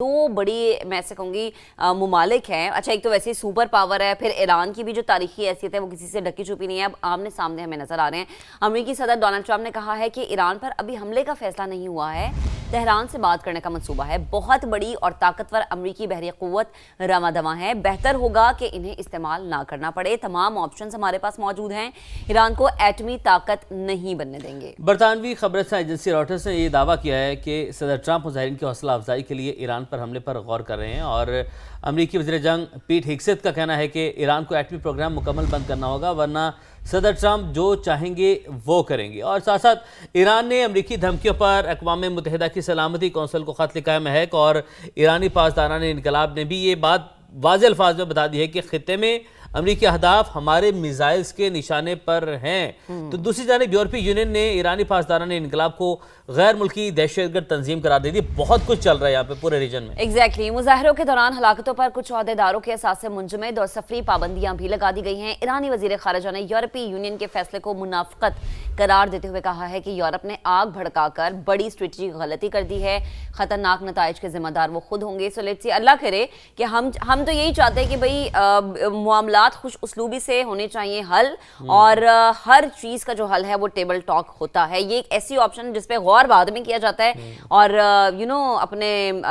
दो बड़ी मैं ऐसे कहूँगी मुमालिक हैं। अच्छा, एक तो वैसे ही सुपर पावर है, फिर ईरान की भी जो तारीखी हैसियत है वो किसी से ढकी छुपी नहीं है, अब आमने सामने हमें नजर आ रहे हैं। अमेरिकी सदर डोनाल्ड ट्रंप ने कहा है कि ईरान पर अभी हमले का फैसला नहीं हुआ है, तेहरान से बात करने का मंसूबा है। बहुत बड़ी और ताकतवर अमरीकी बहरी क़ुव्वत रवादवा है, बेहतर होगा कि इन्हें इस्तेमाल ना करना पड़े। तमाम ऑप्शंस हमारे पास मौजूद हैं, ईरान को एटमी ताकत नहीं बनने देंगे। बरतानवी खबरसां एजेंसी रॉयटर्स ने यह दावा किया है कि सदर ट्रंप मुजाहिरीन की हौसला अफजाई के लिए ईरान पर हमले पर गौर कर रहे हैं और अमरीकी वज़ीर जंग पीट हेग्सेथ का कहना है कि ईरान को एटमी प्रोग्राम मुकम्मल बंद करना होगा, वरना सदर ट्रंप जो चाहेंगे वो करेंगे। और साथ साथ ईरान ने अमरीकी धमकियों पर अक़वाम मुत्तहिदा की सलामती कौंसिल को ख़त लिखा है। महक और ईरानी पासदारान इनकलाब ने भी ये बात वाज़े अल्फाज में बता दी है कि खित्ते में अमरीकी अहदाफ हमारे मिसाइल्स के निशाने पर हैं। तो दूसरी जानिब यूरोपीय यूनियन ने ईरानी पासदारान इनकलाब को गैर मुल्की दहशतगर्द तंजीम करार दे दी। बहुत कुछ चल रहा है यहाँ पे पूरे रीजन में। एग्जैक्टली मुजाहरों के दौरान हलाकतों पर कुछ अहदेदारों के असासे मुंजमद और सफरी पाबंदियां भी लगा दी गई हैं। ईरानी वजीर खारजा ने यूरोपीय यूनियन के फैसले को मुनाफिकत करार देते हुए कहा है कि यूरोप ने आग भड़काकर बड़ी स्ट्रेटजिक गलती कर दी है, खतरनाक नताइज के जिम्मेदार वो खुद होंगे। सो लेट्स सी, अल्लाह करे कि हम तो यही चाहते हैं कि भाई मामलात खुश उसलूबी से होने चाहिए हल, और हर चीज का जो हल है वो टेबल टॉक होता है। ये एक ऐसी ऑप्शन जिसपे गौर बाद में किया जाता है और अपने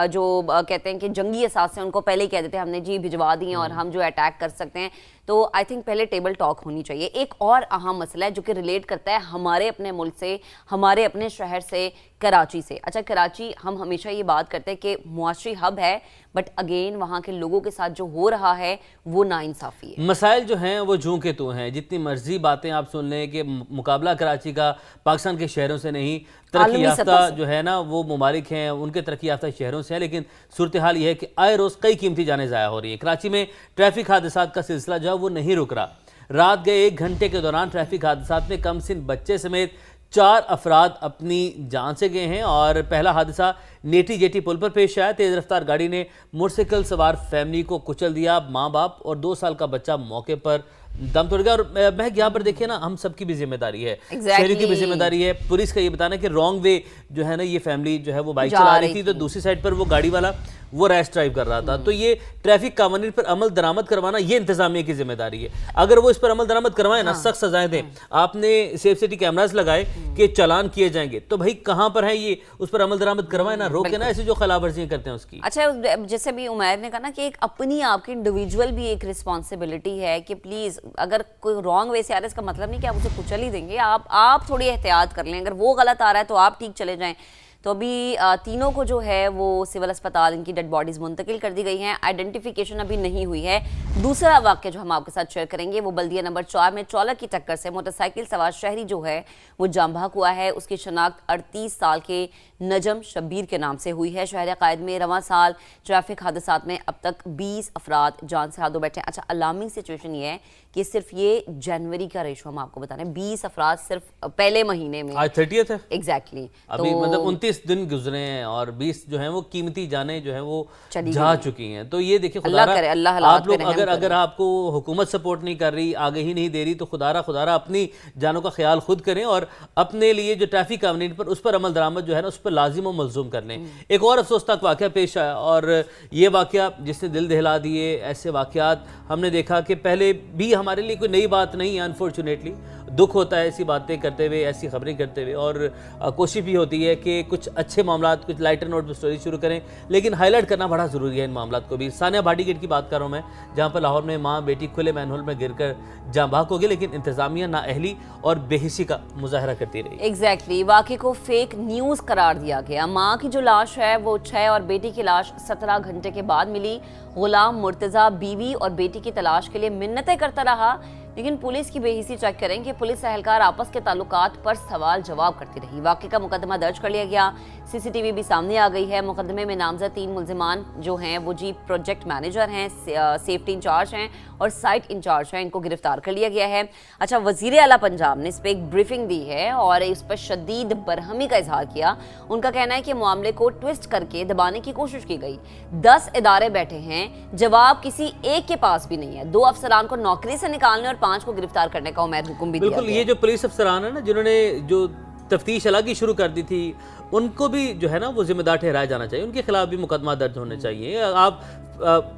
जो कहते हैं कि जंगी असास से उनको पहले ही कह देते हैं हमने जी भिजवा दिए और हम जो अटैक कर सकते हैं। तो आई थिंक पहले टेबल टॉक होनी चाहिए। एक और अहम मसला है जो कि रिलेट करता है हमारे अपने मुल्क से, हमारे अपने शहर से, कराची से। अच्छा, कराची हम हमेशा ये बात करते हैं कि मुआशरी हब है, बट अगेन वहाँ के लोगों के साथ जो हो रहा है वो नाइंसाफ़ी है। मसाइल जो हैं वो जूं के तू हैं, जितनी मर्जी बातें आप सुन लें कि मुकाबला कराची का पाकिस्तान के शहरों से नहीं, तरक्की याफ्ता जो है ना वो ममालिक हैं उनके तरक्की याफ्ता शहरों से है, लेकिन सूरत हाल ये है कि आए रोज़ कई कीमती जानें ज़ाया हो रही है। कराची में ट्रैफिक हादसात का सिलसिला जो है वो नहीं रुक रहा। रात गए 1 घंटे के दौरान ट्रैफिक हादसात में कम सिन बच्चे समेत 4 अफराद अपनी जान से गए हैं। और पहला हादसा नेटी जेटी पुल पर पेश आया। तेज रफ्तार गाड़ी ने मोटरसाइकिल सवार फैमिली को कुचल दिया। माँ बाप और 2 साल का बच्चा मौके पर दम तोड़ गया। और मैं यहाँ पर देखिए ना, हम सबकी भी जिम्मेदारी है, शहरी की भी जिम्मेदारी है, पुलिस का ये बताना कि रॉन्ग वे जो है ना ये फैमिली जो है वो बाइक चला रही थी, तो दूसरी साइड पर वो गाड़ी वाला वो रैश ड्राइव कर रहा था। तो ये ट्रैफिक कानून पर अमल दरामद करवाना ये इंतजामिया की जिम्मेदारी है। अगर वो इस पर अमल दरामद करवाए ना, सख्त सजाएं दें, आपने सेफ सिटी कैमरास लगाए कि चालान किए जाएंगे, तो भाई कहाँ पर है ये, उस पर अमल दरामद करवाए ना, रोके ना ऐसी जो खिलाफवर्जियां करते हैं उसकी। अच्छा, जैसे भी उमैर ने कहा ना कि एक अपनी आपकी इंडिविजुअल भी एक रिस्पॉन्सिबिलिटी है कि प्लीज अगर कोई रॉन्ग वे से आ रहा है इसका मतलब नहीं कि आप उसे कुचल ही देंगे, आप थोड़ी एहतियात कर लें। अगर वो गलत आ रहा है तो आप ठीक चले जाएं। तो अभी तीनों को जो है वो सिविल अस्पताल इनकी डेड बॉडीज मुंतकिल कर दी गई हैं। आइडेंटिफिकेशन अभी नहीं हुई है। दूसरा वाक्य जो हम आपके साथ शेयर करेंगे वो बल्दिया नंबर 4 में ट्रॉलर की टक्कर से मोटरसाइकिल सवार शहरी जो है वो जाम बहक हुआ है। उसकी शनाख्त 38 साल के नजम शब्बीर के नाम से हुई है। शहर कायद में रवां साल ट्रैफिक हादसात में अब तक 20 अफराद जान से हाथों बैठे हैं। अच्छा, अलार्मिंग सिचुएशन ये है कि सिर्फ ये जनवरी का रेशो हम आपको बता रहे हैं, 20 अफराद सिर्फ पहले महीने में। आज 30th है एग्जैक्टली, अभी मतलब 29 दिन गुजरे हैं और 20 जो है वो कीमती जानें जो है वो जा चुकी हैं। तो ये देखिए, अल्लाह करे, अल्लाह आप लोग अगर आपको हुकूमत सपोर्ट नहीं कर रही, आगे ही नहीं दे रही, तो खुदारा अपनी जानों का ख्याल खुद करें और अपने लिए जो ट्रैफिक कानून पर उस पर अमल दरामद जो है ना उस पर लाजिम और मलजूम कर लें। एक और अफसोसनाक वाक़या पेश आया और ये वाक़या जिसने दिल दहला दिए। ऐसे वाक़यात हमने देखा कि पहले भी हमारे लिए कोई नई बात नहीं है। अनफॉर्चुनेटली दुख होता है ऐसी बातें करते हुए, ऐसी खबरें करते हुए, और कोशिश भी होती है कि कुछ अच्छे मामलात, कुछ लाइटर नोट पर स्टोरी शुरू करें, लेकिन हाईलाइट करना बड़ा ज़रूरी है इन मामलात को भी। सानिया भाटी गेट की बात कर रहा हूँ मैं, जहाँ पर लाहौर में माँ बेटी खुले मैनहोल में गिरकर जाँ बहक हो गई, लेकिन इंतजामिया नाअहली और बेहिसी का मुजाहरा करती रही। एग्जैक्टली, वाक़े को फेक न्यूज़ करार दिया गया। माँ की जो लाश है वो 6 और बेटी की लाश 17 घंटे के बाद मिली। गुलाम मुर्तज़ा बीवी और बेटी की तलाश के लिए मिन्नतें करता रहा, लेकिन पुलिस की बेहिसी चेक करें कि पुलिस एहलकार आपस के ताल्लुकात पर सवाल जवाब करती रही। वाक़े का मुकदमा दर्ज कर लिया गया, सीसीटीवी भी सामने आ गई है। मुकदमे में नामजद 3 मुल्जिमान जो हैं वो जी प्रोजेक्ट मैनेजर हैं, सेफ्टी इंचार्ज हैं और साइट इंचार्ज हैं, इनको गिरफ्तार कर लिया गया है। अच्छा, वज़ीर आला पंजाब ने इस पर एक ब्रीफिंग दी है और इस पर शदीद बरहमी का इजहार किया। उनका कहना है कि मामले को ट्विस्ट करके दबाने की कोशिश की गई। 10 इदारे बैठे हैं, जवाब किसी एक के पास भी नहीं है। 2 अफसरान को नौकरी से निकालने और 5 को गिरफ्तार करने का उम्मीद हुक्म भी दिया। बिल्कुल, ये जो पुलिस अफसरान है ना जिन्होंने जो तफ्तीश अलग ही शुरू कर दी थी, ان کو بھی جو ہے نا وہ ذمہ دار ٹھہرایا جانا چاہیے، ان کے خلاف بھی مقدمہ درج ہونے چاہیے۔ آپ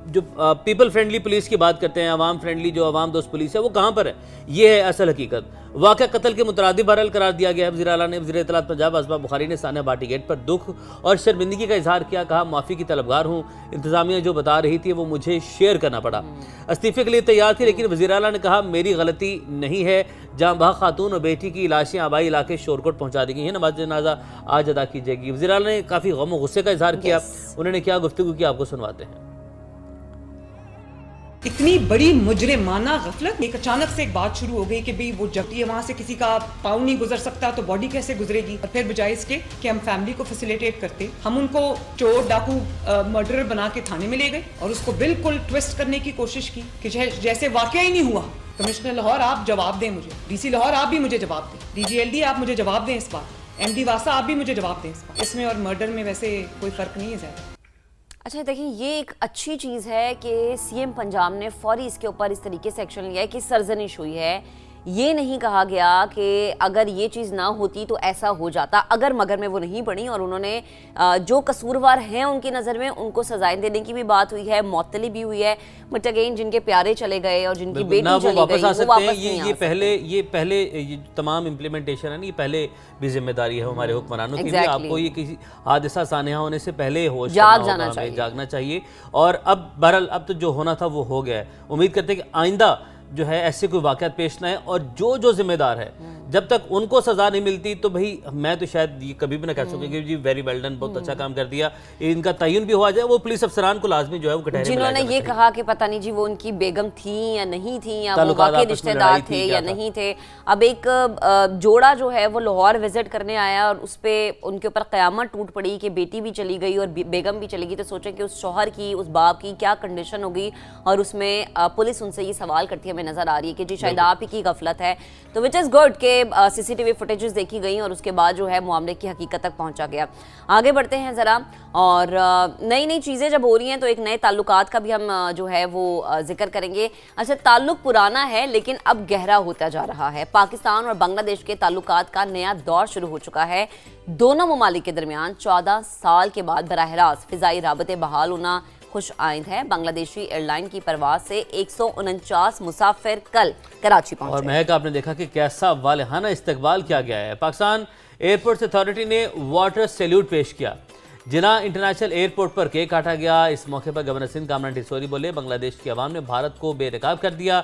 جو پیپل فرینڈلی پولیس کی بات کرتے ہیں، عوام فرینڈلی جو عوام دوست پولیس ہے، وہ کہاں پر ہے؟ یہ ہے اصل حقیقت۔ واقعہ قتل کے مترادف بہرحال قرار دیا گیا ہے۔ وزیر اعلیٰ نے وزیر اطلاعات پنجاب اسباب بخاری نے ثانیہ بھاٹی گیٹ پر دکھ اور شرمندگی کا اظہار کیا، کہا معافی کی طلبگار ہوں، انتظامیہ جو بتا رہی تھی وہ مجھے شیئر کرنا پڑا، استعفے کے لیے تیار تھی، لیکن وزیر اعلیٰ نے کہا میری غلطی نہیں ہے، جہاں بہا خاتون اور بیٹی کی لاشیں آبائی علاقے شورکوٹ پہنچا دی گئی ہیں، نماز جنازہ آج ادا کی جائے گی۔ وزیر اعلیٰ نے کافی غم و غصے کا اظہار کیا، انہوں نے کیا گفتگو کی آپ کو سنواتے ہیں۔ اتنی بڑی مجرمانہ غفلت، ایک اچانک سے ایک بات شروع ہو گئی کہ بھئی وہ جبکہ وہاں سے کسی کا پاؤں نہیں گزر سکتا تو باڈی کیسے گزرے گی، اور پھر بجائے اس کے کہ ہم فیملی کو فیسیلیٹیٹ کرتے، ہم ان کو چور ڈاکو مرڈرر بنا کے تھانے میں لے گئے اور اس کو بالکل ٹویسٹ کرنے کی کوشش کی کہ جیسے واقعہ ہی نہیں ہوا۔ کمشنر لاہور آپ جواب دیں مجھے، ڈی سی لاہور آپ بھی مجھے جواب دیں، ڈی جی ایل ڈی آپ مجھے جواب دیں اس بات، ایم ڈی واسا آپ بھی مجھے جواب دیں اس بات۔ اس میں اور مرڈر میں ویسے کوئی فرق نہیں ہے زیادہ۔ اچھا دیکھیں، یہ ایک اچھی چیز ہے کہ سی ایم پنجاب نے فوری اس کے اوپر اس طریقے سے ایکشن لیا ہے کہ سرزنش ہوئی ہے، یہ نہیں کہا گیا کہ اگر یہ چیز نہ ہوتی تو ایسا ہو جاتا، اگر مگر میں وہ نہیں پڑی، اور انہوں نے جو قصوروار ہیں ان کی نظر میں ان کو سزائیں دینے کی بھی بات ہوئی ہے، معطلی بھی ہوئی ہے، بٹ اگین جن کے پیارے چلے گئے اور جن کی بیٹی چلی گئی وہ واپس نہیں آ سکتے۔ یہ پہلے یہ تمام امپلیمنٹیشن ہے نا، یہ پہلے بھی ذمہ داری ہے ہمارے حکمرانوں کی بھی، آپ کو یہ کسی حادثہ سانحہ ہونے سے پہلے ہوش جاگنا چاہیے، اور اب بہرحال اب تو جو ہونا تھا وہ ہو گیا ہے۔ امید کرتے ہیں کہ آئندہ جو ہے ایسے کوئی واقعات پیش نہ ہے، اور جو ذمہ دار ہے جب تک ان کو سزا نہیں ملتی تو بھئی میں تو شاید یہ کبھی بھی نہ کہہ سکوں کہ جی ویری ویل ڈن، بہت اچھا کام کر دیا، ان کا تعین بھی ہوا جائے، وہ پولیس افسران کو لازمی جو ہے وہ کٹہرے میں جنہوں نے یہ کہا کہ پتہ نہیں جی وہ ان کی بیگم تھیں یا نہیں تھیں، یا وہ واقعی رشتہ دار تھے یا نہیں تھے۔ اب ایک جوڑا جو ہے وہ لاہور وزٹ کرنے آیا اور اس پہ ان کے اوپر قیامت ٹوٹ پڑی کہ بیٹی بھی چلی گئی اور بیگم بھی چلی گئی، تو سوچیں کہ اس شوہر کی، اس باپ کی کیا کنڈیشن ہوگی، اور اس میں پولیس ان سے یہ سوال کرتی ہمیں نظر آ رہی ہے کہ جی شاید آپ ہی کی غفلت ہے، تو وچ از گڈ کہ سی سی ٹی وی فوٹیجز دیکھی گئیں اور اس کے بعد جو ہے معاملے کی حقیقت تک پہنچا گیا۔ آگے بڑھتے ہیں ذرا، اور نئی نئی چیزیں جب ہو رہی ہیں تو ایک نئے تعلقات کا بھی ہم جو ہے وہ ذکر کریں گے۔ اچھا، تعلق پرانا ہے لیکن اب گہرا ہوتا جا رہا ہے۔ پاکستان اور بنگلہ دیش کے تعلقات کا نیا دور شروع ہو چکا ہے۔ دونوں ممالک کے درمیان 14 سال کے بعد براہ راست فضائی رابطے بحال ہونا خوش آئند ہے۔ بنگلہ دیشی ایئر لائن کی پرواز سے 149 مسافر کل کراچی پہنچے۔ اور مہک آپ نے دیکھا کہ کیسا والہانہ استقبال کیا گیا ہے۔ پاکستان ایئرپورٹس اتھارٹی نے واٹر سیلیوٹ پیش کیا، جناح انٹرنیشنل ایئرپورٹ پر کیک کاٹا گیا۔ اس موقع پر گورنر سندھ کامران ٹیسوری بولے بنگلہ دیش کی عوام نے بھارت کو بے نقاب کر دیا،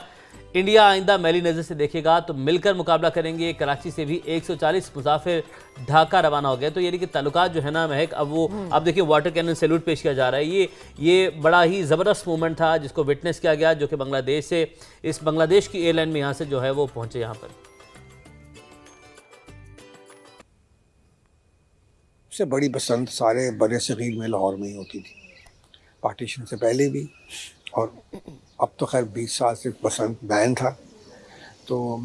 انڈیا آئندہ میلی نظر سے دیکھے گا تو مل کر مقابلہ کریں گے۔ کراچی سے بھی 140 مسافر ڈھاکہ روانہ ہو گئے، تو یعنی کہ تعلقات جو ہے نا مہک اب دیکھیں واٹر کینن سیلوٹ پیش کیا جا رہا ہے۔ یہ بڑا ہی زبردست مومنٹ تھا جس کو وٹنس کیا گیا، جو کہ بنگلہ دیش سے اس بنگلہ دیش کی ایئر لائن میں یہاں سے جو ہے وہ پہنچے یہاں پر۔ سب سے بڑی بسنت سارے بر صغیر میں لاہور میں ہی ہوتی تھی، پارٹیشن سے پہلے بھی، اور اب تو خیر 20 سال سے بسنت بین تھا، تو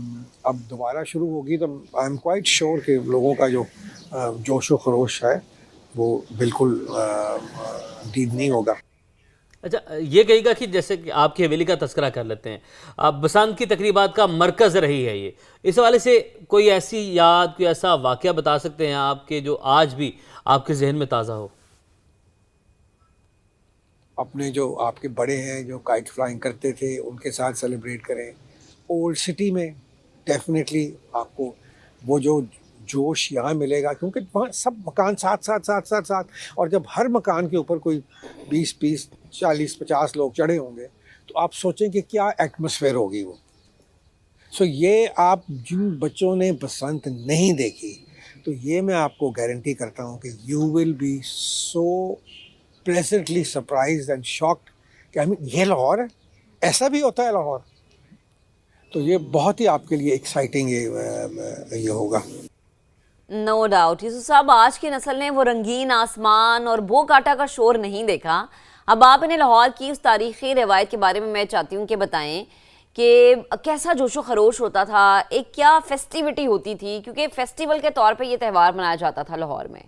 اب دوبارہ شروع ہوگی تو آئی ایم کوائٹ شیور کہ لوگوں کا جو جوش و خروش ہے وہ بالکل دید نہیں ہوگا۔ اچھا، یہ کہے گا کہ جیسے کہ آپ کی حویلی کا تذکرہ کر لیتے ہیں، اب بسنت کی تقریبات کا مرکز رہی ہے یہ، اس حوالے سے کوئی ایسی یاد، کوئی ایسا واقعہ بتا سکتے ہیں آپ کے جو آج بھی آپ کے ذہن میں تازہ ہو؟ اپنے جو آپ کے بڑے ہیں جو کائٹ فلائنگ کرتے تھے ان کے ساتھ سیلیبریٹ کریں۔ اولڈ سٹی میں ڈیفینیٹلی آپ کو وہ جو جوش یہاں ملے گا، کیونکہ وہاں سب مکان ساتھ، اور جب ہر مکان کے اوپر کوئی 20 40 لوگ چڑھے ہوں گے تو آپ سوچیں کہ کیا ایٹماسفیئر ہوگی وہ۔ سو یہ آپ جن بچوں نے بسنت نہیں دیکھی تو یہ میں آپ کو گارنٹی کرتا ہوں کہ you will be so pleasantly surprised and shocked کہ یہ لاہور ہے، ایسا بھی ہوتا ہے لاہور۔ تو یہ بہت ہی آپ کے لیے ایکسائٹنگ یہ ہوگا۔ No doubt. یوسف صاحب، آج کی نسل نے وہ رنگین آسمان اور بو کاٹا کا شور نہیں دیکھا۔ اب آپ انہیں لاہور کی اس تاریخی روایت کے بارے میں چاہتی ہوں کہ بتائیں کہ کیسا جوش و خروش ہوتا تھا، ایک کیا فیسٹیوٹی ہوتی تھی، کیونکہ فیسٹیول کے طور پہ یہ تہوار منایا جاتا تھا لاہور میں۔